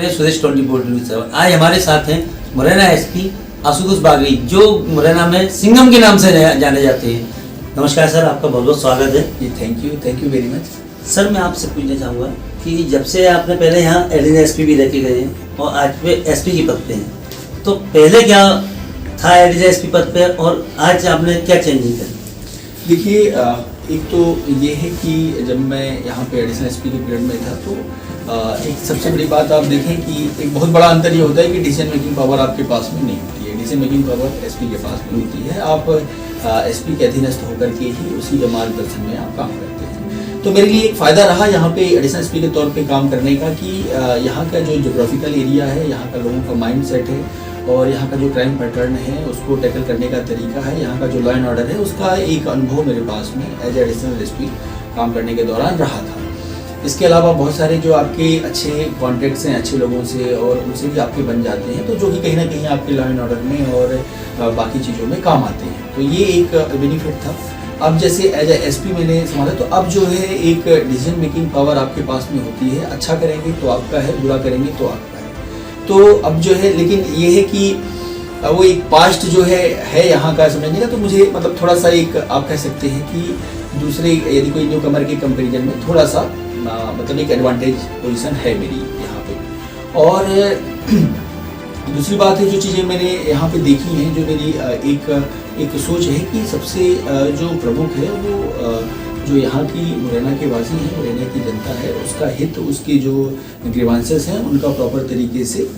रहे हैं स्वदेश 24/7। आज हमारे साथ हैं मुरैना एसपी आशुतोष बागड़ी, जो मुरैना में सिंघम के नाम से जाने जाते हैं। नमस्कार सर, आपका बहुत बहुत स्वागत है। जी thank you very much. Sir मैं आपसे पूछना चाहूँगा कि जब से आपने पहले यहाँ एडिशनल एसपी भी रखे गए हैं और आज पे एसपी के पद पे हैं, तो पहले क्या था एडिशनल एसपी पद पे और आज आपने क्या चेंजिंग करी? देखिए, एक तो ये है कि जब मैं यहाँ पे एडिशनल एसपी के पीरियड में था तो एक सबसे बड़ी बात आप देखें कि एक बहुत बड़ा अंतर ये होता है कि डिसीजन मेकिंग पावर आपके पास में नहीं होती है। डिसीजन मेकिंग पावर एसपी के पास में होती है। आप एसपी के अधीनस्थ होकर के ही उसी के मार्गदर्शन में आप काम करते हैं। तो मेरे लिए एक फ़ायदा रहा यहाँ पे एडिशनल एसपी के तौर पे काम करने का कि यहाँ का जो जोग्राफिकल एरिया है, यहाँ का लोगों का माइंड सेट है और यहाँ का जो क्राइम पैटर्न है उसको टैकल करने का तरीका है, यहाँ का जो लॉ एंड ऑर्डर है उसका एक अनुभव मेरे पास में एज एडिशनल एसपी काम करने के दौरान रहा था। इसके अलावा बहुत सारे जो आपके अच्छे कॉन्टैक्ट्स हैं अच्छे लोगों से और उनसे भी आपके बन जाते हैं, तो जो कि कहीं ना कहीं आपके लॉ एंड ऑर्डर में और बाकी चीज़ों में काम आते हैं। तो ये एक बेनिफिट था। अब जैसे एज ए एसपी मैंने संभाला तो अब जो है एक डिसीजन मेकिंग पावर आपके पास में होती है। अच्छा करेंगे तो आपका है, बुरा करेंगे तो आपका है। तो अब जो है, लेकिन ये है कि वो एक पास्ट जो है यहाँ का समझने का, तो मुझे मतलब थोड़ा सा एक आप कह सकते हैं कि दूसरे यदि कोई न्यू कमर के कंपेरिजन में थोड़ा सा मतलब एक एडवांटेज पोजीशन है मेरी यहाँ पे। और दूसरी बात है, जो चीज़ें मैंने यहाँ पे देखी हैं, जो मेरी एक सोच है कि सबसे जो प्रमुख है वो जो यहाँ की मुरैना के वासी हैं, मुरैना की जनता है, उसका हित, उसके जो ग्रीवांसेस हैं उनका प्रॉपर तरीके से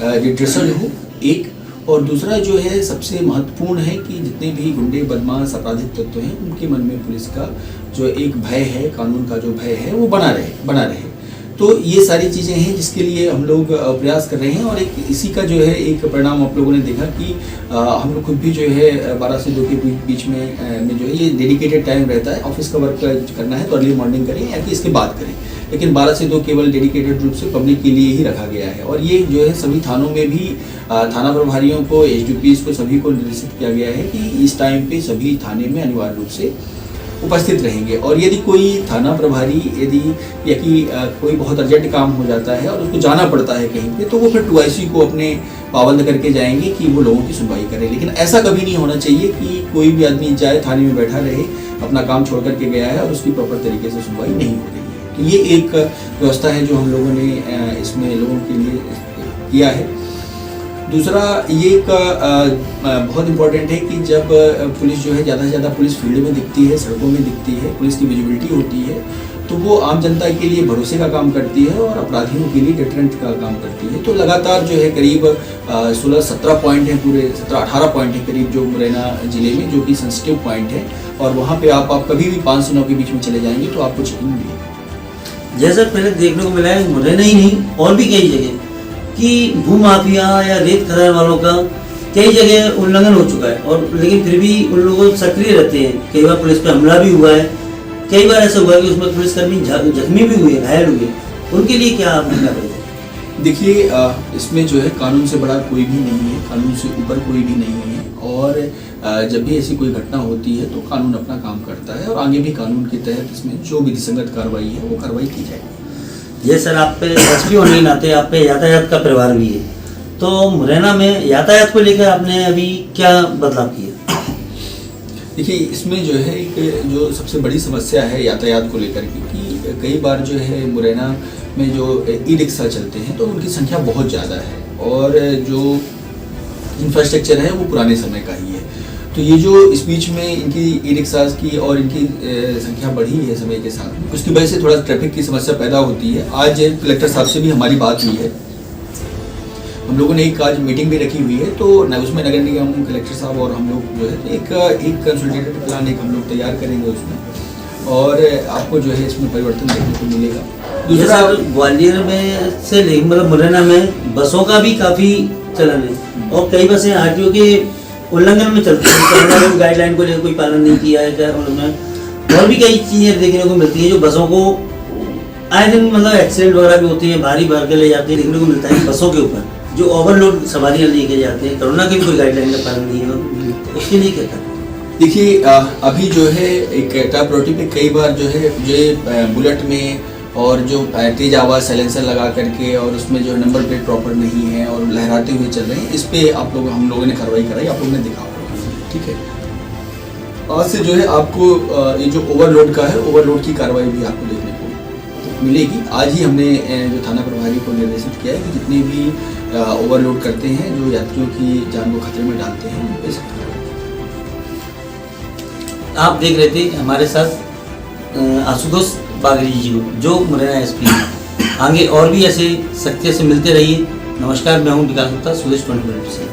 रिड्रेसल हो एक। और दूसरा जो है सबसे महत्वपूर्ण है कि जितने भी गुंडे बदमाश आपराधिक तत्व हैं उनके मन में पुलिस का जो एक भय है, कानून का जो भय है वो बना रहे। तो ये सारी चीज़ें हैं जिसके लिए हम लोग प्रयास कर रहे हैं। और एक इसी का जो है एक परिणाम आप लोगों ने देखा कि हम लोग खुद भी जो है 12 से 2 के बीच में जो है ये डेडिकेटेड टाइम रहता है। ऑफिस का वर्क करना है तो अर्ली मॉर्निंग करें या कि इसके बाद करें, लेकिन 12 से 2 केवल डेडिकेटेड रूप से पब्लिक के लिए ही रखा गया है। और ये जो है सभी थानों में भी थाना प्रभारियों को, एसडीपीज को, सभी को निर्देशित किया गया है कि इस टाइम पे सभी थाने में अनिवार्य रूप से उपस्थित रहेंगे। और यदि कोई थाना प्रभारी या कि कोई बहुत अर्जेंट काम हो जाता है और उसको जाना पड़ता है कहीं पे, तो वो फिर 2IC को अपने पाबंद करके जाएंगे कि वो लोगों की सुनवाई करे। लेकिन ऐसा कभी नहीं होना चाहिए कि कोई भी आदमी जाए, थाने में बैठा रहे, अपना काम छोड़ करके गया है और उसकी प्रॉपर तरीके से सुनवाई नहीं हो रही है। तो ये एक व्यवस्था है जो हम लोगों ने इसमें लोगों के लिए किया है। दूसरा ये एक बहुत इम्पोर्टेंट है कि जब पुलिस जो है ज़्यादा से ज़्यादा पुलिस फील्ड में दिखती है, सड़कों में दिखती है, पुलिस की विजिबिलिटी होती है, तो वो आम जनता के लिए भरोसे का काम करती है और अपराधियों के लिए डिटरेंट का काम करती है। तो लगातार जो है करीब 16-17 पॉइंट हैं, पूरे 17-18 पॉइंट है करीब जो मुरैना ज़िले में, जो कि सेंसिटिव पॉइंट है। और वहाँ पे आप कभी भी 5 से 9 के बीच में चले जाएंगे तो आपको चेकिंग मिलेगी। जैसा पहले देखने को मिला है मुरैना ही नहीं और भी कई जगह कि भूमाफिया या रेत खदान वालों का कई जगह उल्लंघन हो चुका है, और लेकिन फिर भी उन लोग सक्रिय रहते हैं। कई बार पुलिस पे हमला भी हुआ है, कई बार ऐसा हुआ है कि उसमें पुलिसकर्मी जख्मी भी हुए, घायल हुए। उनके लिए क्या आप क्या करेंगे? देखिए, इसमें जो है कानून से बड़ा कोई भी नहीं है, कानून से ऊपर कोई भी नहीं है। और जब भी ऐसी कोई घटना होती है तो कानून अपना काम करता है और आगे भी कानून के तहत इसमें जो विधिसंगत कार्रवाई है वो कार्रवाई की जाएगी। ये सर, आप पे एसपी होने के नाते आप पे यातायात का प्रभार भी है, तो मुरैना में यातायात को लेकर आपने अभी क्या बदलाव किया? देखिए, इसमें जो है एक जो सबसे बड़ी समस्या है यातायात को लेकर के कि कई बार जो है मुरैना में जो ई-रिक्शा चलते हैं तो उनकी संख्या बहुत ज़्यादा है और जो इंफ्रास्ट्रक्चर है वो पुराने समय का ही है। तो ये जो इस बीच में इनकी ई-रिक्शाज की और इनकी संख्या बढ़ी है समय के साथ, उसकी वजह से थोड़ा ट्रैफिक की समस्या पैदा होती है। आज कलेक्टर साहब से भी हमारी बात हुई है, हम लोगों ने एक आज मीटिंग भी रखी हुई है, तो उसमें नगर निगम, कलेक्टर साहब और हम लोग जो है एक कंसोलिडेटेड प्लान एक हम लोग तैयार करेंगे उसमें, और आपको जो है इसमें परिवर्तन देखने को मिलेगा। दूसरा, ग्वालियर में से मतलब मुरैना में बसों का भी काफ़ी चलन है और कई बसें आरटीओ के उल्लंघन में चलती है, गाइडलाइन को लेकर कोई पालन नहीं किया है क्या उन्होंने। और भी कई चीज़ें देखने को मिलती है जो बसों को आए दिन मतलब एक्सीडेंट वगैरह भी होती है, भारी भर के ले जाते हैं, देखने को मिलता है बसों के ऊपर जो ओवरलोड सवारियाँ लेके जाते हैं। कोरोना की भी कोई गाइडलाइन का पालन नहीं है, उसके लिए क्या करें? देखिए, अभी जो है एक टॉप प्रायोरिटी पे कई बार जो है बुलेट में और जो तेज आवाज़ साइलेंसर लगा करके और उसमें जो नंबर प्लेट प्रॉपर नहीं है और लहराते हुए चल रहे हैं, इस पे हम लोगों ने कार्रवाई कराई, आप लोगों ने देखा होगा। ठीक है, आज से जो है आपको ये जो ओवरलोड का है, ओवरलोड की कार्रवाई भी आपको देखने को मिलेगी। आज ही हमने जो थाना प्रभारी को निर्देशित किया है कि जितने भी ओवरलोड करते हैं, जो यात्रियों की जान को खतरे में डालते हैं, उन पे सख्त कार्रवाई। आप देख रहे थे हमारे साथ आशुतोष बागरी जी को, जो मुरैना एसपी हैं। आगे और भी ऐसे सख्ती से मिलते रहिए। नमस्कार, मैं हूँ विकास गुप्ता, स्वदेश 24 से।